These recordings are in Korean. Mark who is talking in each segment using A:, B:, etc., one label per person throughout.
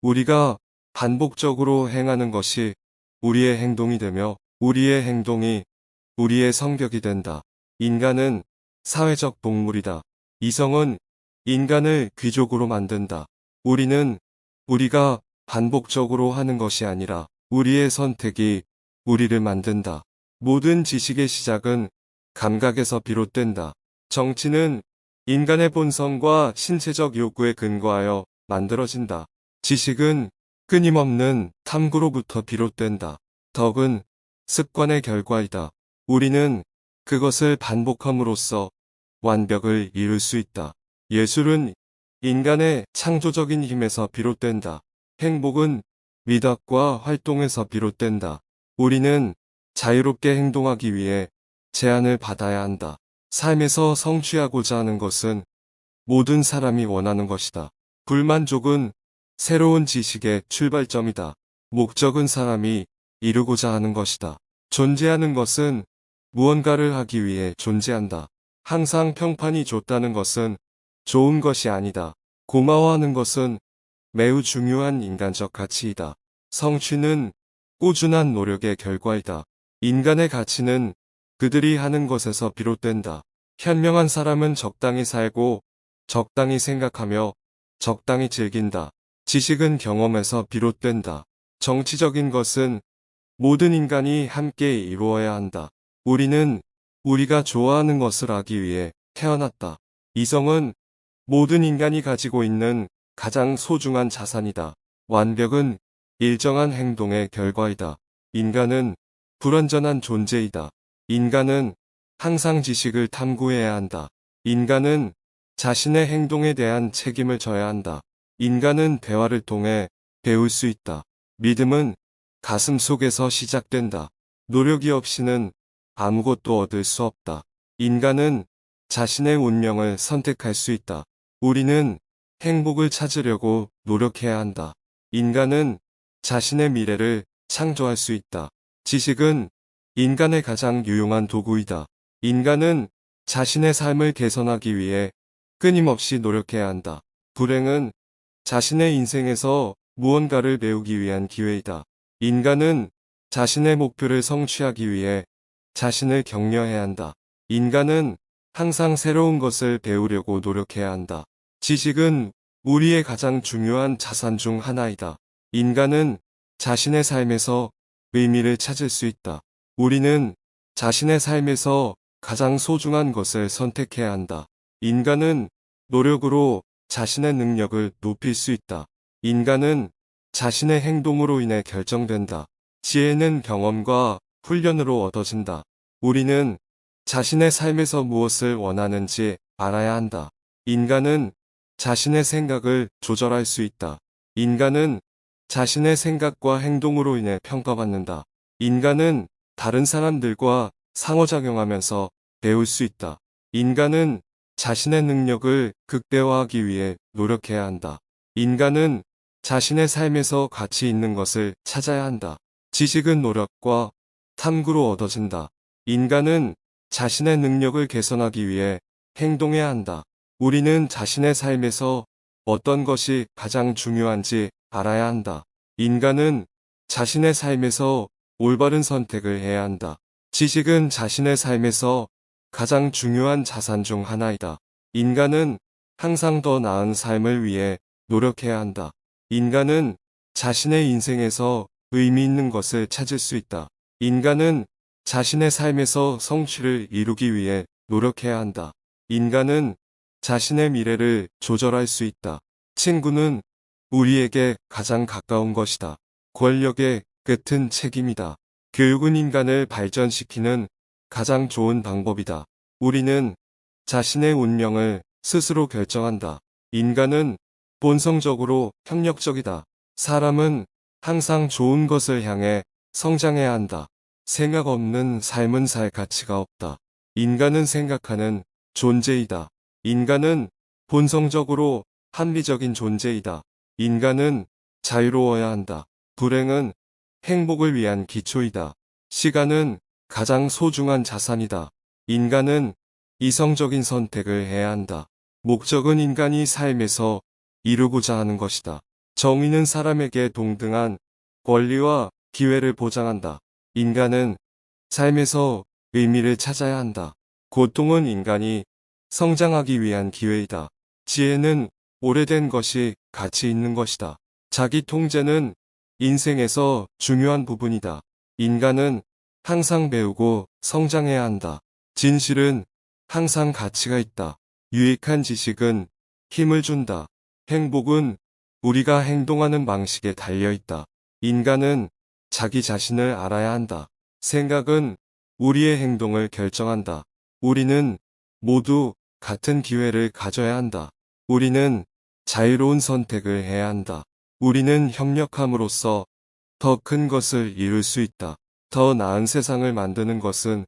A: 우리가 반복적으로 행하는 것이 우리의 행동이 되며 우리의 행동이 우리의 성격이 된다. 인간은 사회적 동물이다. 이성은 인간을 귀족으로 만든다. 우리가 반복적으로 하는 것이 아니라 우리의 선택이 우리를 만든다. 모든 지식의 시작은 감각에서 비롯된다. 정치는 인간의 본성과 신체적 요구에 근거하여 만들어진다. 지식은 끊임없는 탐구로부터 비롯된다. 덕은 습관의 결과이다. 우리는 그것을 반복함으로써 완벽을 이룰 수 있다. 예술은 인간의 창조적인 힘에서 비롯된다. 행복은 미덕과 활동에서 비롯된다. 우리는 자유롭게 행동하기 위해 제한을 받아야 한다. 삶에서 성취하고자 하는 것은 모든 사람이 원하는 것이다. 불만족은 새로운 지식의 출발점이다. 목적은 사람이 이루고자 하는 것이다. 존재하는 것은 무언가를 하기 위해 존재한다. 항상 평판이 좋다는 것은 좋은 것이 아니다. 고마워하는 것은 매우 중요한 인간적 가치이다. 성취는 꾸준한 노력의 결과이다. 인간의 가치는 그들이 하는 것에서 비롯된다. 현명한 사람은 적당히 살고 적당히 생각하며 적당히 즐긴다. 지식은 경험에서 비롯된다. 정치적인 것은 모든 인간이 함께 이루어야 한다. 우리는 우리가 좋아하는 것을 하기 위해 태어났다. 이성은 모든 인간이 가지고 있는 가장 소중한 자산이다. 완벽은 일정한 행동의 결과이다. 인간은 불완전한 존재이다. 인간은 항상 지식을 탐구해야 한다. 인간은 자신의 행동에 대한 책임을 져야 한다. 인간은 대화를 통해 배울 수 있다. 믿음은 가슴 속에서 시작된다. 노력이 없이는 아무것도 얻을 수 없다. 인간은 자신의 운명을 선택할 수 있다. 우리는 행복을 찾으려고 노력해야 한다. 인간은 자신의 미래를 창조할 수 있다. 지식은 인간의 가장 유용한 도구이다. 인간은 자신의 삶을 개선하기 위해 끊임없이 노력해야 한다. 불행은 자신의 인생에서 무언가를 배우기 위한 기회이다. 인간은 자신의 목표를 성취하기 위해 자신을 격려해야 한다. 인간은 항상 새로운 것을 배우려고 노력해야 한다. 지식은 우리의 가장 중요한 자산 중 하나이다. 인간은 자신의 삶에서 의미를 찾을 수 있다. 우리는 자신의 삶에서 가장 소중한 것을 선택해야 한다. 인간은 노력으로 자신의 능력을 높일 수 있다. 인간은 자신의 행동으로 인해 결정된다. 지혜는 경험과 훈련으로 얻어진다. 우리는 자신의 삶에서 무엇을 원하는지 알아야 한다. 인간은 자신의 생각을 조절할 수 있다. 인간은 자신의 생각과 행동으로 인해 평가받는다. 인간은 다른 사람들과 상호작용하면서 배울 수 있다. 인간은 자신의 능력을 극대화하기 위해 노력해야 한다. 인간은 자신의 삶에서 가치 있는 것을 찾아야 한다. 지식은 노력과 탐구로 얻어진다. 인간은 자신의 능력을 개선하기 위해 행동해야 한다. 우리는 자신의 삶에서 어떤 것이 가장 중요한지 알아야 한다. 인간은 자신의 삶에서 올바른 선택을 해야 한다. 지식은 자신의 삶에서 가장 중요한 자산 중 하나이다. 인간은 항상 더 나은 삶을 위해 노력해야 한다. 인간은 자신의 인생에서 의미 있는 것을 찾을 수 있다. 인간은 자신의 삶에서 성취를 이루기 위해 노력해야 한다. 인간은 자신의 미래를 조절할 수 있다. 친구는 우리에게 가장 가까운 것이다. 권력의 끝은 책임이다. 교육은 인간을 발전시키는 가장 좋은 방법이다. 우리는 자신의 운명을 스스로 결정한다. 인간은 본성적으로 협력적이다. 사람은 항상 좋은 것을 향해 성장해야 한다. 생각 없는 삶은 살 가치가 없다. 인간은 생각하는 존재이다. 인간은 본성적으로 합리적인 존재이다. 인간은 자유로워야 한다. 불행은 행복을 위한 기초이다. 시간은 가장 소중한 자산이다. 인간은 이성적인 선택을 해야 한다. 목적은 인간이 삶에서 이루고자 하는 것이다. 정의는 사람에게 동등한 권리와 기회를 보장한다. 인간은 삶에서 의미를 찾아야 한다. 고통은 인간이 성장하기 위한 기회이다. 지혜는 오래된 것이 가치 있는 것이다. 자기 통제는 인생에서 중요한 부분이다. 인간은 항상 배우고 성장해야 한다. 진실은 항상 가치가 있다. 유익한 지식은 힘을 준다. 행복은 우리가 행동하는 방식에 달려 있다. 인간은 자기 자신을 알아야 한다. 생각은 우리의 행동을 결정한다. 우리는 모두 같은 기회를 가져야 한다. 우리는 자유로운 선택을 해야 한다. 우리는 협력함으로써 더 큰 것을 이룰 수 있다. 더 나은 세상을 만드는 것은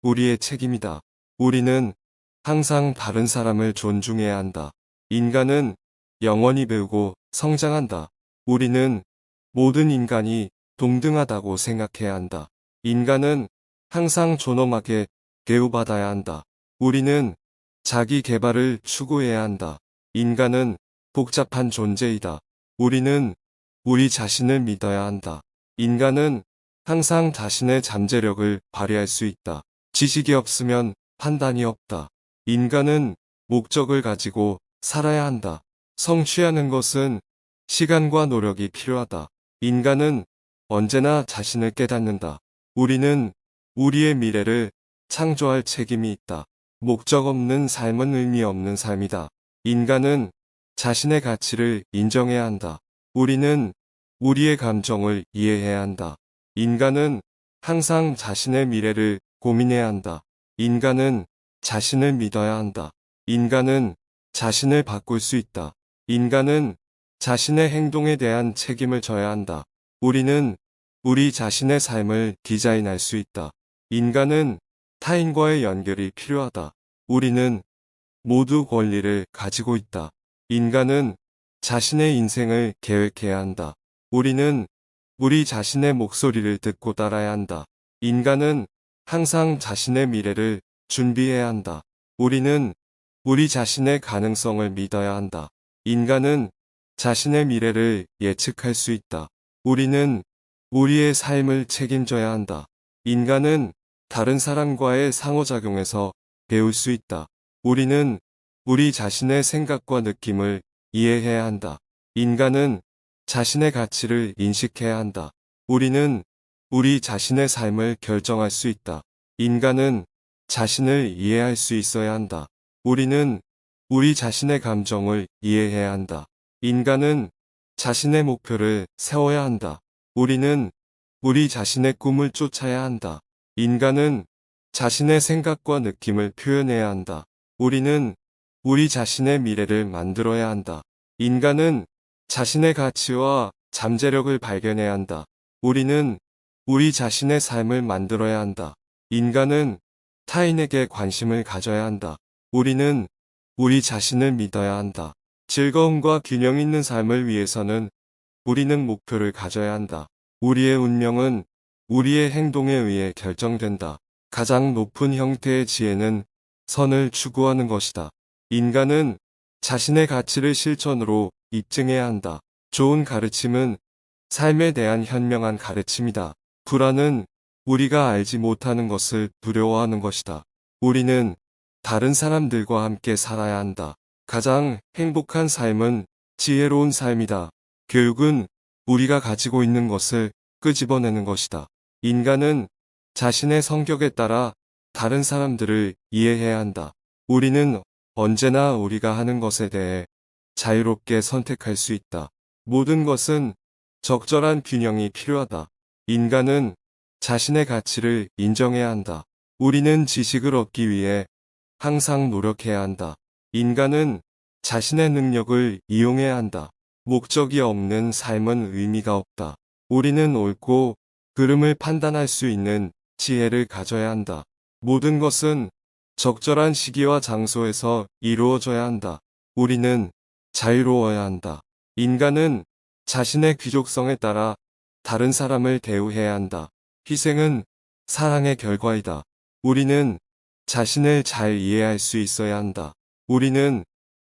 A: 우리의 책임이다. 우리는 항상 다른 사람을 존중해야 한다. 인간은 영원히 배우고 성장한다. 우리는 모든 인간이 동등하다고 생각해야 한다. 인간은 항상 존엄하게 대우받아야 한다. 우리는 자기 개발을 추구해야 한다. 인간은 복잡한 존재이다. 우리는 우리 자신을 믿어야 한다. 인간은 항상 자신의 잠재력을 발휘할 수 있다. 지식이 없으면 판단이 없다. 인간은 목적을 가지고 살아야 한다. 성취하는 것은 시간과 노력이 필요하다. 인간은 언제나 자신을 깨닫는다. 우리는 우리의 미래를 창조할 책임이 있다. 목적 없는 삶은 의미 없는 삶이다. 인간은 자신의 가치를 인정해야 한다. 우리는 우리의 감정을 이해해야 한다. 인간은 항상 자신의 미래를 고민해야 한다. 인간은 자신을 믿어야 한다. 인간은 자신을 바꿀 수 있다. 인간은 자신의 행동에 대한 책임을 져야 한다. 우리는 우리 자신의 삶을 디자인할 수 있다. 인간은 타인과의 연결이 필요하다. 우리는 모두 권리를 가지고 있다. 인간은 자신의 인생을 계획해야 한다. 우리는 우리 자신의 목소리를 듣고 따라야 한다. 인간은 항상 자신의 미래를 준비해야 한다. 우리는 우리 자신의 가능성을 믿어야 한다. 인간은 자신의 미래를 예측할 수 있다. 우리는 우리의 삶을 책임져야 한다. 인간은 다른 사람과의 상호작용에서 배울 수 있다. 우리는 우리 자신의 생각과 느낌을 이해해야 한다. 인간은 자신의 가치를 인식해야 한다. 우리는 우리 자신의 삶을 결정할 수 있다. 인간은 자신을 이해할 수 있어야 한다. 우리는 우리 자신의 감정을 이해해야 한다. 인간은 자신의 목표를 세워야 한다. 우리는 우리 자신의 꿈을 쫓아야 한다. 인간은 자신의 생각과 느낌을 표현해야 한다. 우리는 우리 자신의 미래를 만들어야 한다. 인간은 자신의 가치와 잠재력을 발견해야 한다. 우리는 우리 자신의 삶을 만들어야 한다. 인간은 타인에게 관심을 가져야 한다. 우리는 우리 자신을 믿어야 한다. 즐거움과 균형 있는 삶을 위해서는 우리는 목표를 가져야 한다. 우리의 운명은 우리의 행동에 의해 결정된다. 가장 높은 형태의 지혜는 선을 추구하는 것이다. 인간은 자신의 가치를 실천으로 입증해야 한다. 좋은 가르침은 삶에 대한 현명한 가르침이다. 불안은 우리가 알지 못하는 것을 두려워하는 것이다. 우리는 다른 사람들과 함께 살아야 한다. 가장 행복한 삶은 지혜로운 삶이다. 교육은 우리가 가지고 있는 것을 끄집어내는 것이다. 인간은 자신의 성격에 따라 다른 사람들을 이해해야 한다. 우리는 언제나 우리가 하는 것에 대해 자유롭게 선택할 수 있다. 모든 것은 적절한 균형이 필요하다. 인간은 자신의 가치를 인정해야 한다. 우리는 지식을 얻기 위해 항상 노력해야 한다. 인간은 자신의 능력을 이용해야 한다. 목적이 없는 삶은 의미가 없다. 우리는 옳고 그름을 판단할 수 있는 지혜를 가져야 한다. 모든 것은 적절한 시기와 장소에서 이루어져야 한다. 우리는 자유로워야 한다. 인간은 자신의 귀족성에 따라 다른 사람을 대우해야 한다. 희생은 사랑의 결과이다. 우리는 자신을 잘 이해할 수 있어야 한다. 우리는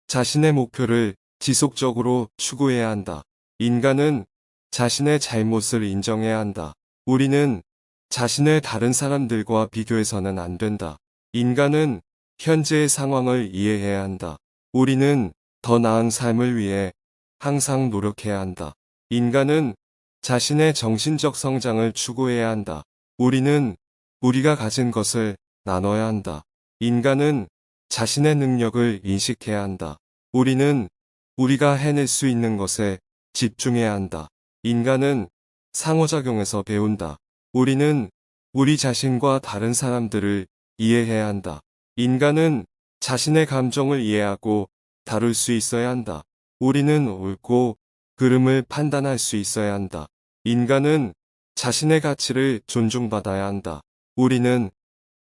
A: 자신의 목표를 지속적으로 추구해야 한다. 인간은 자신의 잘못을 인정해야 한다. 우리는 자신을 다른 사람들과 비교해서는 안 된다. 인간은 현재의 상황을 이해해야 한다. 우리는 더 나은 삶을 위해 항상 노력해야 한다. 인간은 자신의 정신적 성장을 추구해야 한다. 우리는 우리가 가진 것을 나눠야 한다. 인간은 자신의 능력을 인식해야 한다. 우리는 우리가 해낼 수 있는 것에 집중해야 한다. 인간은 상호작용에서 배운다. 우리는 우리 자신과 다른 사람들을 이해해야 한다. 인간은 자신의 감정을 이해하고 다룰 수 있어야 한다. 우리는 옳고 그름을 판단할 수 있어야 한다. 인간은 자신의 가치를 존중받아야 한다. 우리는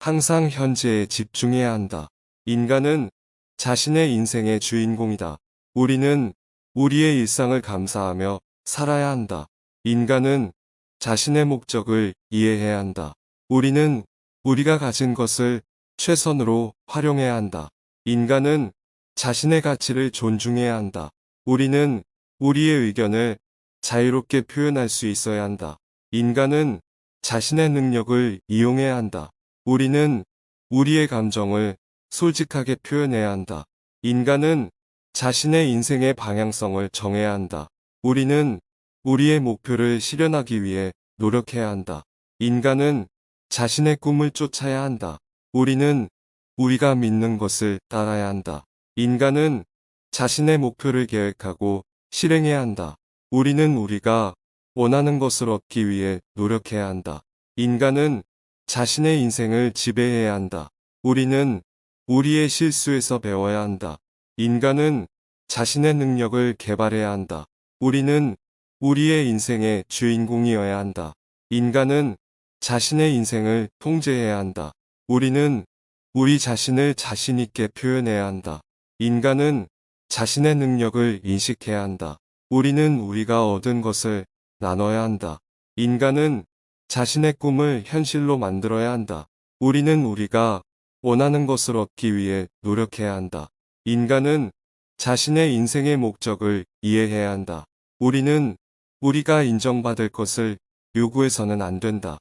A: 항상 현재에 집중해야 한다. 인간은 자신의 인생의 주인공이다. 우리는 우리의 일상을 감사하며 살아야 한다. 인간은 자신의 목적을 이해해야 한다. 우리는 우리가 가진 것을 최선으로 활용해야 한다. 인간은 자신의 가치를 존중해야 한다. 우리는 우리의 의견을 자유롭게 표현할 수 있어야 한다. 인간은 자신의 능력을 이용해야 한다. 우리는 우리의 감정을 솔직하게 표현해야 한다. 인간은 자신의 인생의 방향성을 정해야 한다. 우리는 우리의 목표를 실현하기 위해 노력해야 한다. 인간은 자신의 꿈을 쫓아야 한다. 우리는 우리가 믿는 것을 따라야 한다. 인간은 자신의 목표를 계획하고 실행해야 한다. 우리는 우리가 원하는 것을 얻기 위해 노력해야 한다. 인간은 자신의 인생을 지배해야 한다. 우리는 우리의 실수에서 배워야 한다. 인간은 자신의 능력을 개발해야 한다. 우리는 우리의 인생의 주인공이어야 한다. 인간은 자신의 인생을 통제해야 한다. 우리는 우리 자신을 자신 있게 표현해야 한다. 인간은 자신의 능력을 인식해야 한다. 우리는 우리가 얻은 것을 나눠야 한다. 인간은 자신의 꿈을 현실로 만들어야 한다. 우리는 우리가 원하는 것을 얻기 위해 노력해야 한다. 인간은 자신의 인생의 목적을 이해해야 한다. 우리는 우리가 인정받을 것을 요구해서는 안 된다.